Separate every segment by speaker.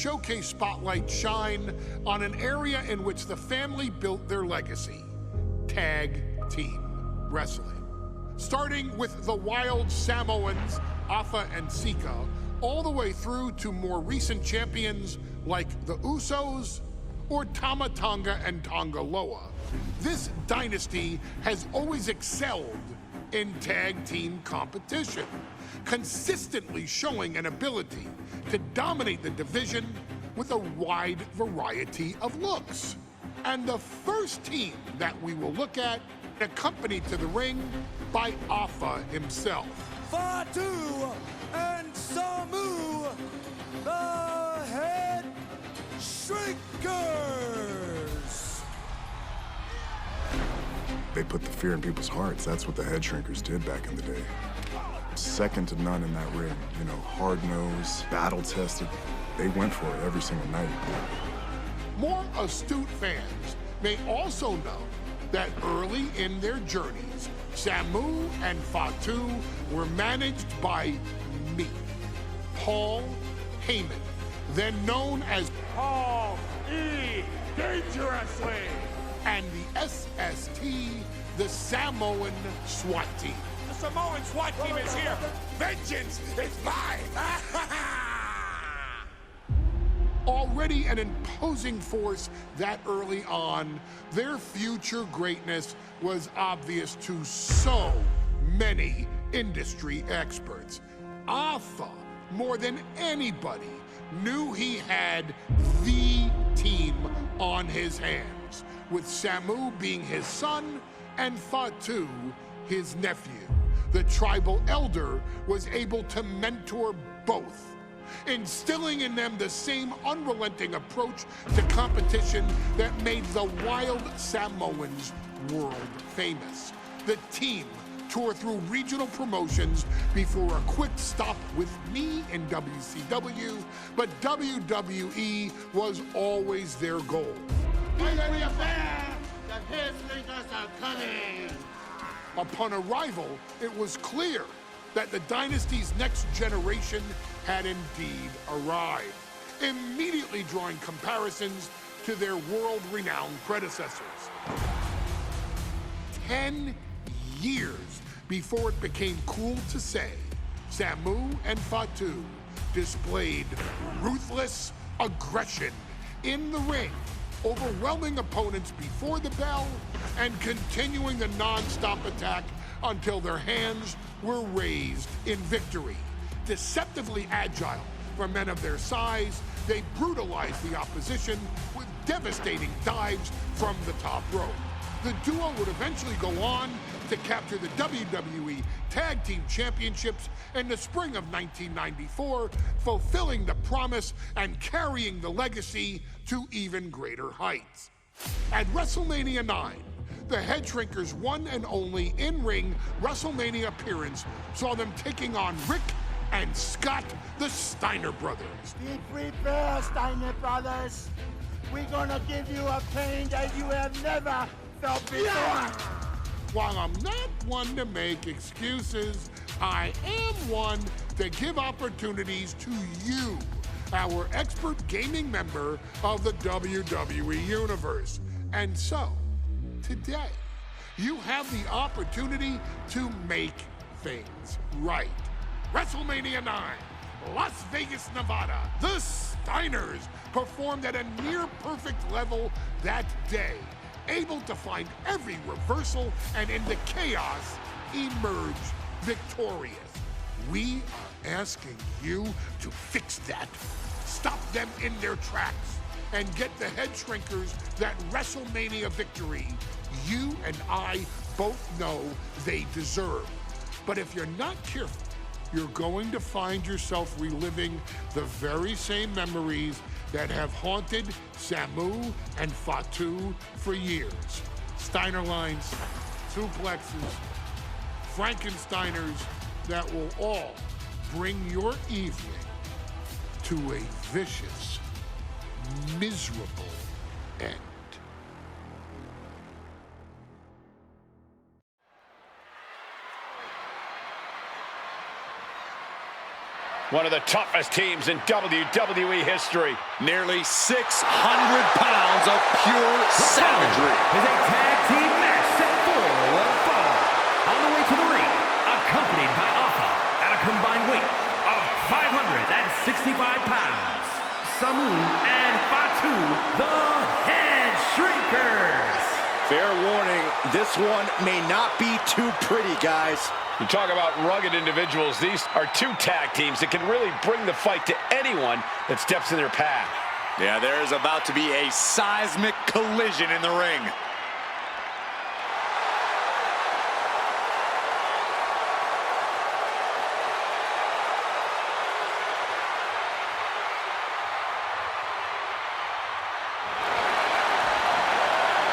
Speaker 1: showcase spotlight shine on an area in which the family built their legacy: tag team wrestling. Starting with the wild Samoans, Afa and Sika, all the way through to more recent champions like the Usos or Tama Tonga and Tonga Loa. This dynasty has always excelled in tag team competition, consistently showing an ability to dominate the division with a wide variety of looks. And the first team that we will look at, accompanied to the ring by Afa himself.
Speaker 2: Fatu and Samu, the Headshrinkers.
Speaker 3: They put the fear in people's hearts. That's what the Headshrinkers did back in the day. Second to none in that ring. You know, hard-nosed, battle-tested. They went for it every single night.
Speaker 1: More astute fans may also know that early in their journeys, Samu and Fatu were managed by me, Paul Heyman, then known as Paul E. Dangerously, and the SST, the Samoan SWAT team.
Speaker 2: The Samoan SWAT team is here.
Speaker 1: Vengeance is mine! Already an imposing force that early on, their future greatness was obvious to so many industry experts. Afa, more than anybody, knew he had the team on his hands, with Samu being his son and Fatu his nephew. The tribal elder was able to mentor both, instilling in them the same unrelenting approach to competition that made the wild Samoans world famous. The team toured through regional promotions before a quick stop with me in WCW, but WWE was always their goal.
Speaker 4: The Headshrinkers are coming!
Speaker 1: Upon arrival, it was clear that the dynasty's next generation had indeed arrived, immediately drawing comparisons to their world-renowned predecessors. 10 years before it became cool to say, Samu and Fatu displayed ruthless aggression in the ring, overwhelming opponents before the bell and continuing the non-stop attack until their hands were raised in victory. Deceptively agile for men of their size, they brutalized the opposition with devastating dives from the top rope. The duo would eventually go on to capture the WWE Tag Team Championships in the spring of 1994, fulfilling the promise and carrying the legacy to even greater heights. At WrestleMania 9, the Headshrinkers' one and only in-ring WrestleMania appearance saw them taking on Rick and Scott, the Steiner brothers.
Speaker 4: Be prepared, Steiner brothers. We're gonna give you a pain that you have never felt before.
Speaker 1: While I'm not one to make excuses, I am one to give opportunities to you, our expert gaming member of the WWE Universe. And so, today, you have the opportunity to make things right. WrestleMania 9, Las Vegas, Nevada. The Steiners performed at a near-perfect level that day, able to find every reversal and in the chaos emerge victorious. We are asking you to fix that, stop them in their tracks, and get the Headshrinkers that WrestleMania victory you and I both know they deserve. But if you're not careful, you're going to find yourself reliving the very same memories that have haunted Samu and Fatu for years. Steiner lines, suplexes, Frankensteiners that will all bring your evening to a vicious, miserable end.
Speaker 5: One of the toughest teams in WWE history.
Speaker 6: Nearly 600 pounds of pure savagery.
Speaker 7: Is a tag team match set for one fall. On the way to the ring, accompanied by Alpha at a combined weight of 565 pounds. Samu and Fatu, the Headshrinkers.
Speaker 6: Fair warning, this one may not be too pretty, guys.
Speaker 5: You talk about rugged individuals. These are two tag teams that can really bring the fight to anyone that steps in their path.
Speaker 6: Yeah, there's about to be a seismic collision in the ring.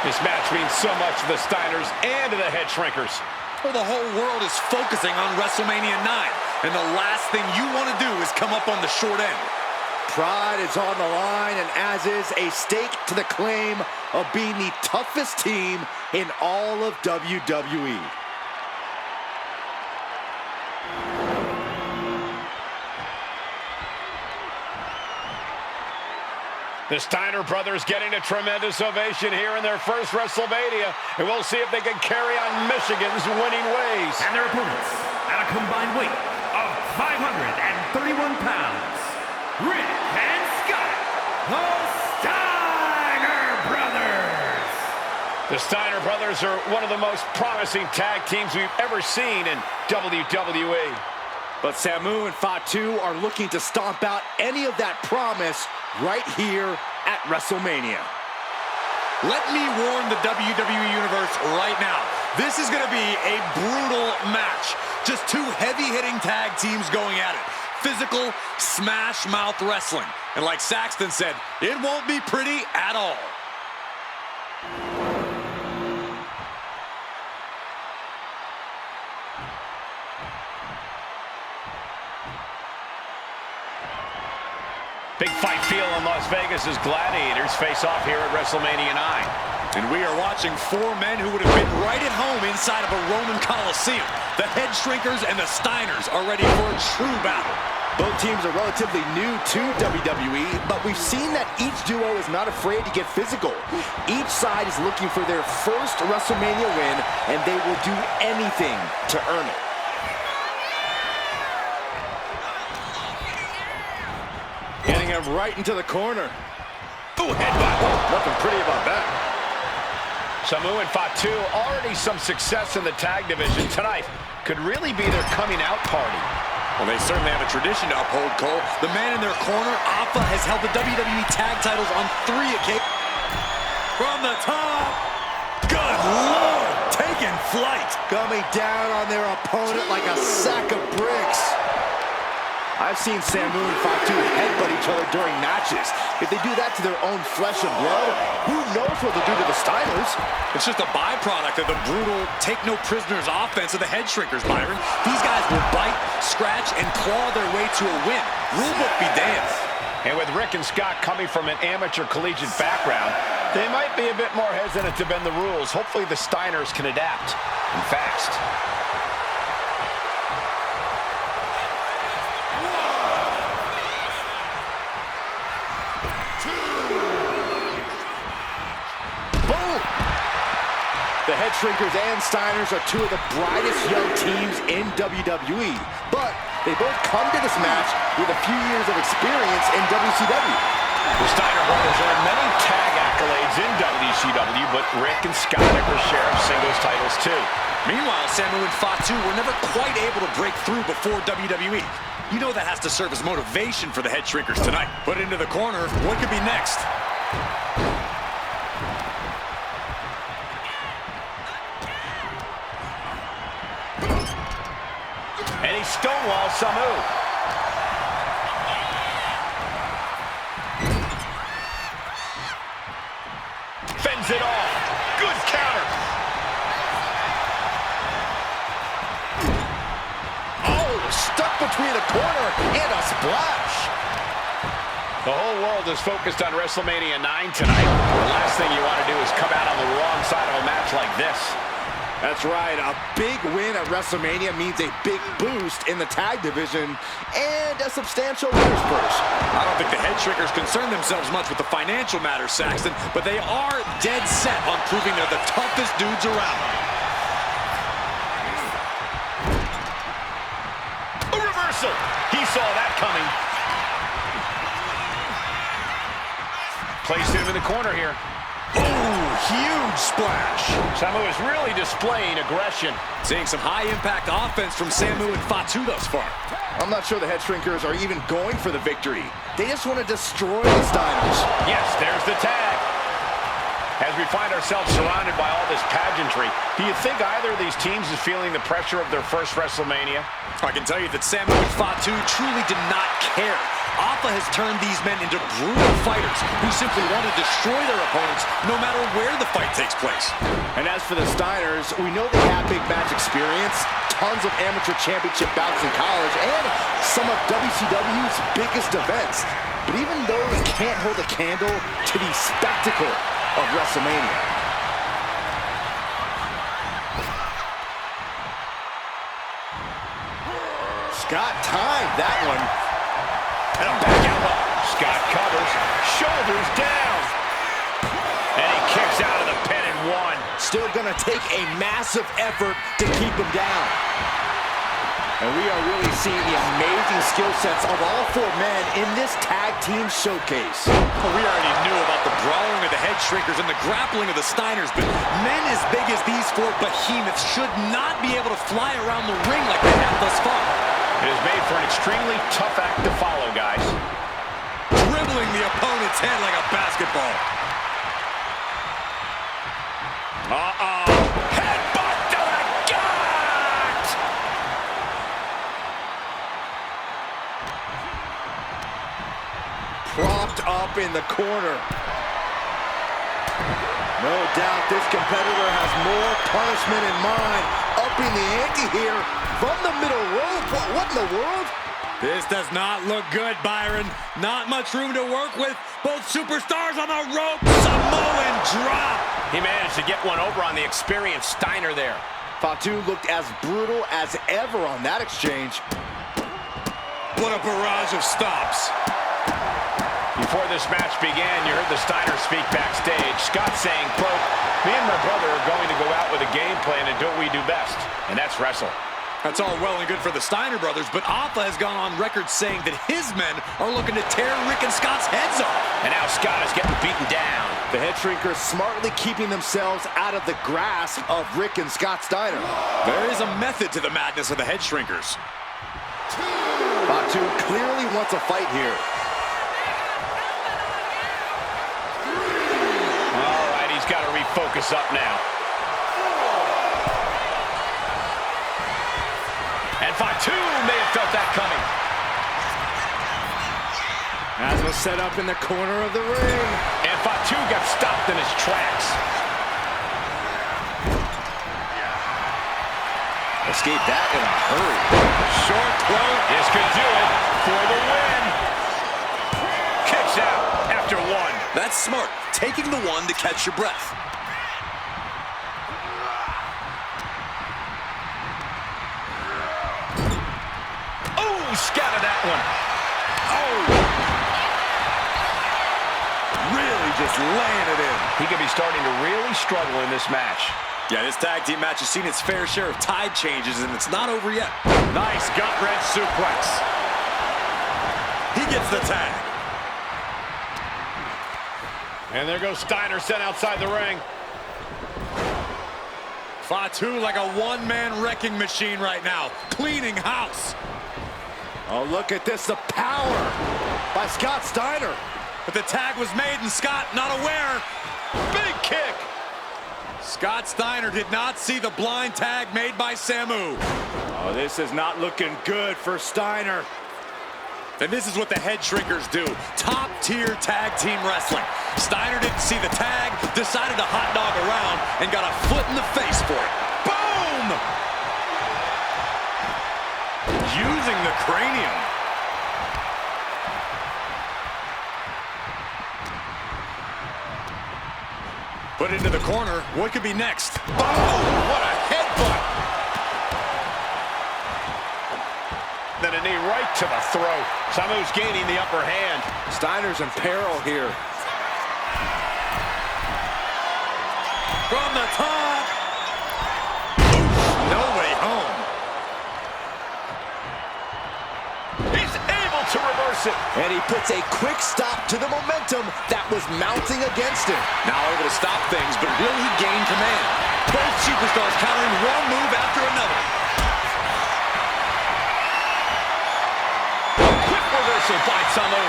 Speaker 5: This match means so much to the Steiners and to the Headshrinkers.
Speaker 6: Well, the whole world is focusing on WrestleMania 9, and the last thing you want to do is come up on the short end.
Speaker 8: Pride is on the line, and as is a stake to the claim of being the toughest team in all of WWE.
Speaker 5: The Steiner brothers getting a tremendous ovation here in their first WrestleMania, and we'll see if they can carry on Michigan's winning ways.
Speaker 7: And their opponents, at a combined weight of 531 pounds, Rick and Scott, the Steiner brothers.
Speaker 5: The Steiner brothers are one of the most promising tag teams we've ever seen in WWE.
Speaker 8: But Samu and Fatu are looking to stomp out any of that promise right here at WrestleMania.
Speaker 6: Let me warn the WWE Universe right now. This is going to be a brutal match. Just two heavy-hitting tag teams going at it. Physical, smash-mouth wrestling. And like Saxton said, it won't be pretty at all.
Speaker 5: Big fight feel in Las Vegas as gladiators face off here at WrestleMania 9.
Speaker 6: And we are watching four men who would have been right at home inside of a Roman Coliseum. The Headshrinkers and the Steiners are ready for a true battle.
Speaker 8: Both teams are relatively new to WWE, but we've seen that each duo is not afraid to get physical. Each side is looking for their first WrestleMania win, and they will do anything to earn it.
Speaker 6: Getting him right into the corner. Ooh, headbutt.
Speaker 8: Nothing pretty about that.
Speaker 5: Samu and Fatu already some success in the tag division tonight. Could really be their coming out party.
Speaker 6: Well, they certainly have a tradition to uphold, Cole. The man in their corner, Alpha, has held the WWE tag titles on 3 occasions. From the top. Good Lord, taking flight.
Speaker 8: Coming down on their opponent like a sack of bricks. I've seen Samu and Fatu headbutt each other during matches. If they do that to their own flesh and blood, who knows what they'll do to the Steiners?
Speaker 6: It's just a byproduct of the brutal take-no-prisoners offense of the Headshrinkers, Byron. These guys will bite, scratch, and claw their way to a win. Rulebook be damned.
Speaker 5: And with Rick and Scott coming from an amateur collegiate background, they might be a bit more hesitant to bend the rules. Hopefully the Steiners can adapt, and fast.
Speaker 8: The Headshrinkers and Steiners are two of the brightest young teams in WWE, but they both come to this match with a few years of experience in WCW.
Speaker 5: The Steiner brothers earned many tag accolades in WCW, but Rick and Scott have their share of singles titles too.
Speaker 6: Meanwhile, Samu and Fatu were never quite able to break through before WWE. You know that has to serve as motivation for the Headshrinkers tonight. Put into the corner, what could be next?
Speaker 5: And he stonewalls Samu. Fends it off. Good counter.
Speaker 8: Oh, stuck between the corner and a splash.
Speaker 5: The whole world is focused on WrestleMania 9 tonight. The last thing you want to do is come out on the wrong side of a match like this.
Speaker 8: That's right, a big win at WrestleMania means a big boost in the tag division and a substantial winner's purse.
Speaker 6: I don't think the Headshrinkers concern themselves much with the financial matters, Saxton, but they are dead set on proving they're the toughest dudes around.
Speaker 5: A reversal! He saw that coming. Placed him in the corner here.
Speaker 6: Oh, huge splash.
Speaker 5: Samu is really displaying aggression.
Speaker 6: Seeing some high-impact offense from Samu and Fatu thus far.
Speaker 8: I'm not sure the Headshrinkers are even going for the victory. They just want to destroy the Steiners.
Speaker 5: Yes, there's the tag. As we find ourselves surrounded by all this pageantry, do you think either of these teams is feeling the pressure of their first WrestleMania?
Speaker 6: I can tell you that Samu and Fatu truly did not care. Alpha has turned these men into brutal fighters who simply want to destroy their opponents no matter where the fight takes place.
Speaker 8: And as for the Steiners, we know they have big match experience, tons of amateur championship bouts in college, and some of WCW's biggest events. But even those can't hold a candle to the spectacle of WrestleMania. Scott timed that one.
Speaker 5: And a back elbow. Scott covers, shoulders down. And he kicks out of the pin and one.
Speaker 8: Still gonna take a massive effort to keep him down. And we are really seeing the amazing skill sets of all four men in this tag team showcase.
Speaker 6: Well, we already knew about the brawling of the Headshrinkers and the grappling of the Steiners, but men as big as these four behemoths should not be able to fly around the ring like they have thus far.
Speaker 5: It is made for an extremely tough act to follow, guys.
Speaker 6: Dribbling the opponent's head like a basketball.
Speaker 5: Headbutt to the gut!
Speaker 8: Propped up in the corner. No doubt this competitor has more punishment in mind. Upping the ante here from the middle rope. What in the world?
Speaker 6: This does not look good, Byron. Not much room to work with. Both superstars on the rope. Samoan drop.
Speaker 5: He managed to get one over on the experienced Steiner there.
Speaker 8: Fatu looked as brutal as ever on that exchange.
Speaker 6: What a barrage of stops.
Speaker 5: Before this match began, you heard the Steiner speak backstage. Scott saying, quote, "Me and my brother are going to go out with a game plan and do what we do best, and that's wrestle."
Speaker 6: That's all well and good for the Steiner brothers, but Alpha has gone on record saying that his men are looking to tear Rick and Scott's heads off.
Speaker 5: And now Scott is getting beaten down.
Speaker 8: The Headshrinkers smartly keeping themselves out of the grasp of Rick and Scott Steiner.
Speaker 6: There is a method to the madness of the Headshrinkers.
Speaker 8: Fatu clearly wants a fight here.
Speaker 5: All right, he's got to refocus up now. And Fatu may have felt that coming.
Speaker 8: As was set up in the corner of the ring.
Speaker 5: And Fatu got stopped in his tracks.
Speaker 8: Escaped that in a hurry.
Speaker 5: Short quote. This could do it for the win. Kicks out after one.
Speaker 6: That's smart. Taking the one to catch your breath.
Speaker 5: Scattered that one. Oh!
Speaker 6: Really just laying it in.
Speaker 5: He could be starting to really struggle in this match.
Speaker 6: Yeah, this tag team match has seen its fair share of tide changes, and it's not over yet.
Speaker 5: Nice gut-wrench suplex.
Speaker 6: He gets the tag.
Speaker 5: And there goes Steiner sent outside the ring.
Speaker 6: Fatu like a one-man wrecking machine right now, cleaning house.
Speaker 8: Oh, look at this, the power by Scott Steiner.
Speaker 6: But the tag was made and Scott not aware.
Speaker 5: Big kick.
Speaker 6: Scott Steiner did not see the blind tag made by Samu.
Speaker 8: Oh, this is not looking good for Steiner.
Speaker 6: And this is what the Headshrinkers do. Top-tier tag team wrestling. Steiner didn't see the tag, decided to hot dog around, and got a foot in the face for it. Boom! Using the cranium. Put Put into the corner. What could be next? Oh, what a headbutt.
Speaker 5: Then a knee right to the throat. Samu's gaining the upper hand.
Speaker 8: Steiner's in peril here.
Speaker 6: From the top. No way home.
Speaker 5: He's able to reverse it.
Speaker 8: And he puts a quick stop to the momentum that was mounting against him.
Speaker 6: Now able to stop things, but will he gain command? Both superstars countering one move after another.
Speaker 5: Quick reversal by Samu.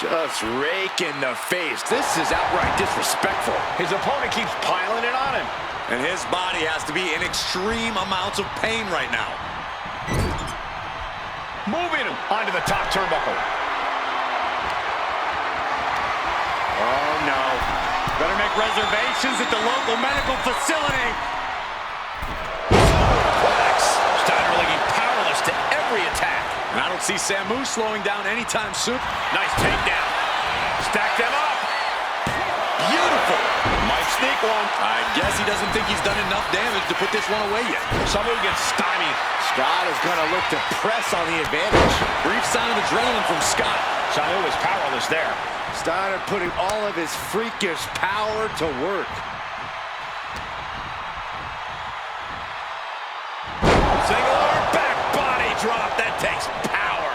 Speaker 8: Just rake in the face. This is outright disrespectful.
Speaker 5: His opponent keeps piling it on him.
Speaker 6: And his body has to be in extreme amounts of pain right now.
Speaker 5: Moving him onto the top turnbuckle.
Speaker 6: Oh, no. Better make reservations at the local medical facility.
Speaker 5: Steiner looking powerless to every attack.
Speaker 6: And I don't see Samu slowing down anytime soon.
Speaker 5: Nice takedown. Stack them up.
Speaker 6: Beautiful.
Speaker 5: Might sneak one.
Speaker 6: I guess he doesn't think he's done enough damage to put this one away yet.
Speaker 5: Samu gets stymied.
Speaker 8: Scott is going to look to press on the advantage.
Speaker 6: Brief sign of adrenaline from Scott.
Speaker 5: Samu is powerless there.
Speaker 8: Steiner putting all of his freakish power to work.
Speaker 5: Single arm back body drop. That takes power.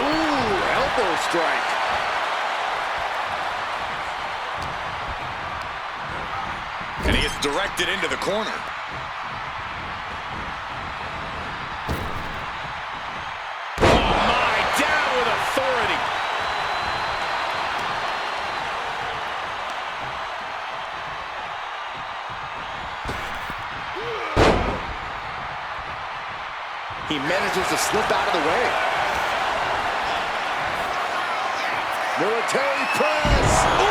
Speaker 8: Ooh, elbow strike.
Speaker 6: And he gets directed into the corner.
Speaker 5: Oh my, down with authority.
Speaker 8: He manages to slip out of the way. Military press. Ooh.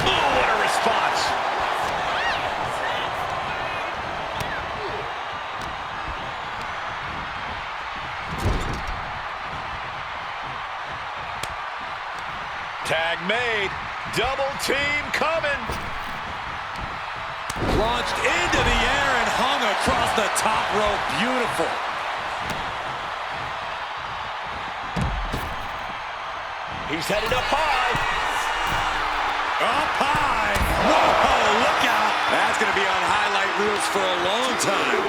Speaker 5: Oh, what a response. Tag made. Double team coming.
Speaker 6: Launched into the air and hung across the top rope. Beautiful.
Speaker 5: He's headed up high.
Speaker 6: Up high. Whoa, look out. That's going to be on highlight reels for a long time.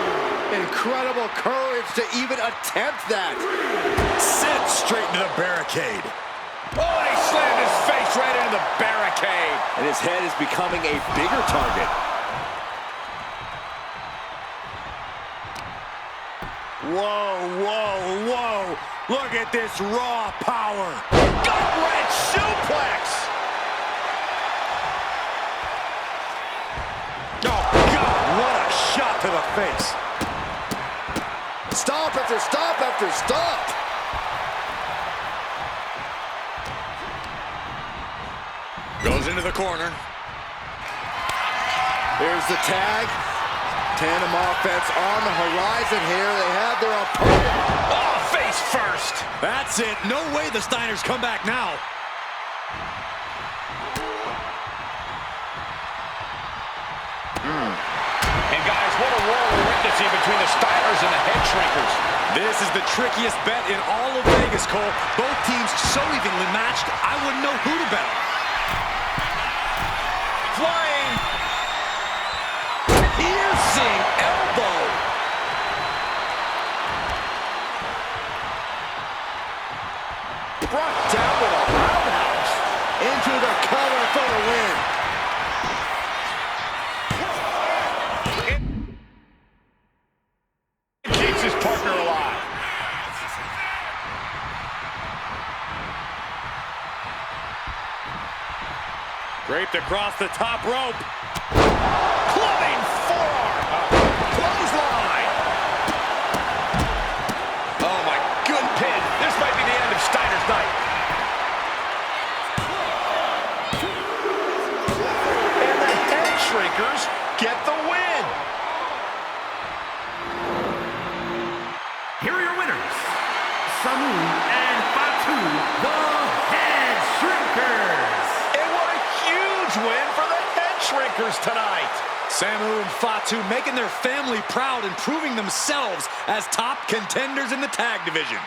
Speaker 8: Incredible courage to even attempt that.
Speaker 6: Sent straight into the barricade.
Speaker 5: Oh, and he slammed his face right into the barricade.
Speaker 8: And his head is becoming a bigger target.
Speaker 6: Whoa, whoa, whoa. Look at this raw power.
Speaker 5: Gut-wrench suplex.
Speaker 6: Oh, God, what a shot to the face.
Speaker 8: Stop after stop after stop.
Speaker 6: Goes into the corner.
Speaker 8: Here's the tag. Tandem offense on the horizon here. They have their opponent.
Speaker 5: Oh, face first.
Speaker 6: That's it. No way the Steiners come back now.
Speaker 5: And guys, what a war we're witnessing between the Steiners and the Headshrinkers.
Speaker 6: This is the trickiest bet in all of Vegas, Cole. Both teams so evenly matched, I wouldn't know who to bet on.
Speaker 5: Flying.
Speaker 8: Piercing elbow. Brought down with a roundhouse. Into the cover for the win.
Speaker 5: Keeps his partner alive.
Speaker 6: Draped across the top rope.
Speaker 5: Clubbing forearm. Clothesline. Oh, my good pin. This might be the end of Steiner's night. And the Headshrinkers get the win.
Speaker 7: Here are your winners, Samu
Speaker 5: Headshrinkers tonight.
Speaker 6: Samu and Fatu making their family proud and proving themselves as top contenders in the tag division.